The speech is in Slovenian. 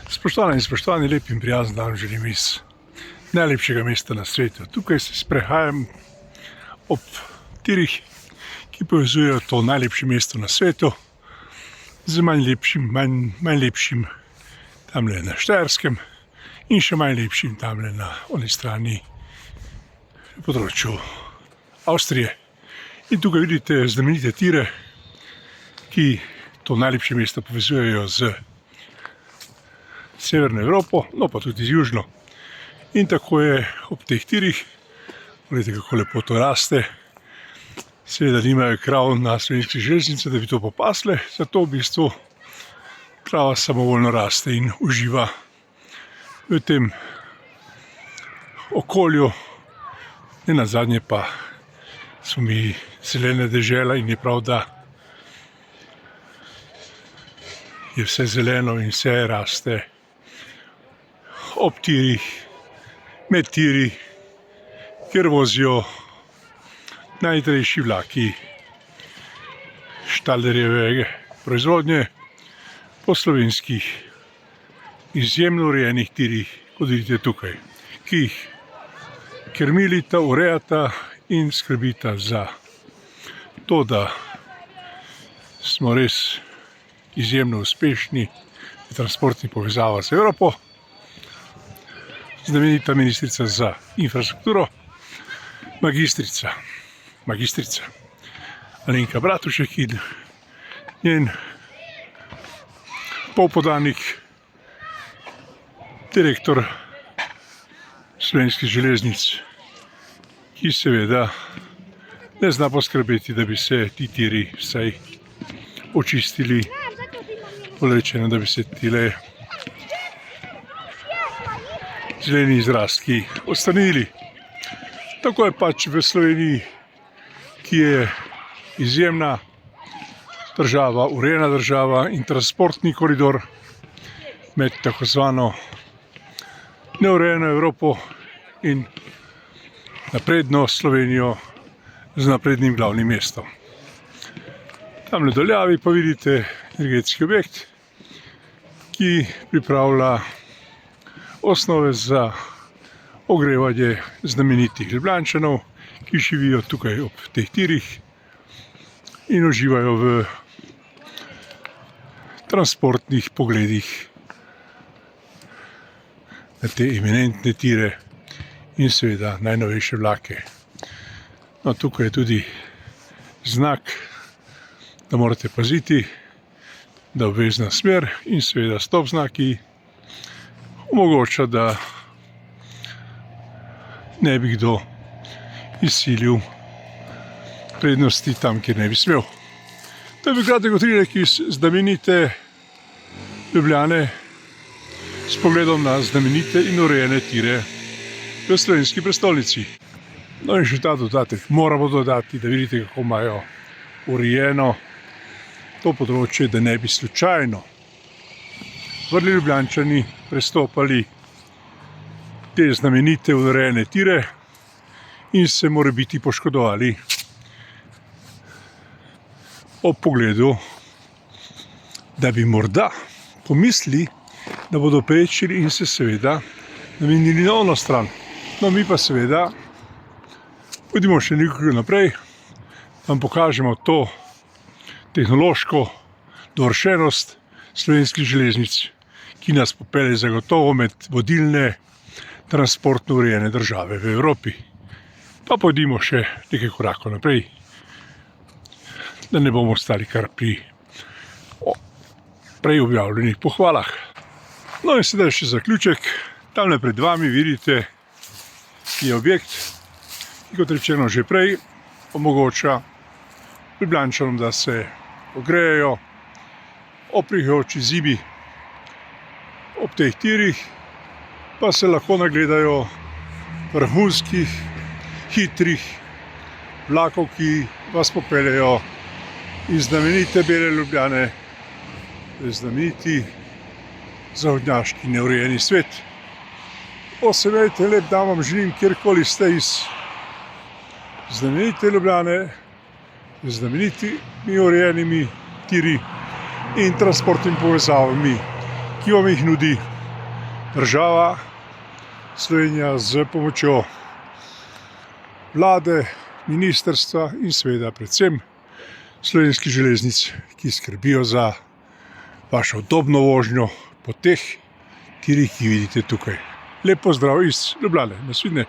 Spoštovani in spoštovani, lep in prijazen dan želim iz najlepšega mesta na svetu. Tukaj se sprehajam ob tirih, ki povezujejo to najlepše mesto na svetu z manj lepšim tamle na Štajerskem in še manj lepšim tamle na oni strani področju Avstrije. In tukaj vidite znamenite tire, ki to najlepše mesto povezujejo z Severno Evropo, no pa tudi z južno. In tako je ob teh tirih, gledajte, kako lepo to raste. Seveda nimajo krav na slovenskih železnicah, da bi to popasle, zato v bistvu krava samovoljno raste in uživa v tem okolju. Nenazadnje pa smo mi zelena dežela in je prav, da je vse zeleno in vse raste ob tirih, med tiri, kjer vozijo najhitrejši vlaki Stadlerjeve proizvodnje po slovenskih izjemno urejenih tirih, kot vidite tukaj, ki jih krmilita, urejata in skrbita za to, da smo res izjemno uspešni v transportnih povezavah z Evropo. Znamenita ministrica za infrastrukturo, magistrica Alenka Bratušek in njen polpodanik, direktor Slovenskih železnic, ki seveda ne zna poskrbeti, da bi se ti tiri vsaj očistili, rečeno, da bi se tile zeleni izrastki odstranili. Tako je pač v Sloveniji, ki je izjemna država, urejena država in transportni koridor med tako zvano neurejeno Evropo in napredno Slovenijo z naprednim glavnim mestom. Tam na daljavi pa vidite energetski objekt, ki pripravlja osnove za ogrevanje znamenitih Ljubljančanov, ki živijo tukaj ob teh tirih in uživajo v transportnih pogledih na te eminentne tire in seveda najnovejše vlake. No, tukaj je tudi znak, da morate paziti, da obvezna smer in seveda stop znaki omogoča, da ne bi kdo izsilil prednosti tam, kjer ne bi smel. To je bil kratek utrinek iz znamenite Ljubljane s pogledom na znamenite in urejene tire v slovenski prestolnici. No in še ta dodatek moramo dodati, da vidite, kako imajo urejeno to področje, da ne bi slučajno vrli Ljubljančani prestopali te znamenite urejene tire in se morebiti poškodovali ob pogledu, da bi morda pomislili, da bodo prečili in se seveda namenili na ono stran. No, mi pa seveda pojdimo še nekaj naprej, vam pokažemo to tehnološko dovršenost slovenskih železnic, ki nas popelje zagotovo med vodilne transportno urejene države v Evropi. Pa pojdimo še nekaj korakov naprej, da ne bomo ostali kar pri prej objavljenih pohvalah. No in sedaj še zaključek. Tamle pred vami vidite je objekt, ki, kot rečeno že prej, omogoča Ljubljančanom, da se ogrejejo ob prihajajoči zimi. Ob teh tirih pa se lahko nagledajo vrhunskih, hitrih vlakov, ki vas popeljejo iz znamenite Bele Ljubljane v znameniti zahodnjaški neurejeni svet. Posebejte, lep dan vam želim, kjerkoli ste iz znamenite Ljubljane, z znamenitimi urejenimi tiri in transportnimi povezavami, ki vam jih nudi država Slovenija z pomočjo vlade, ministrstva in seveda predvsem Slovenskih železnic, ki skrbijo za vašo udobno vožnjo po teh tirih, ki vidite tukaj. Lep pozdrav iz Ljubljane, nasvidenje.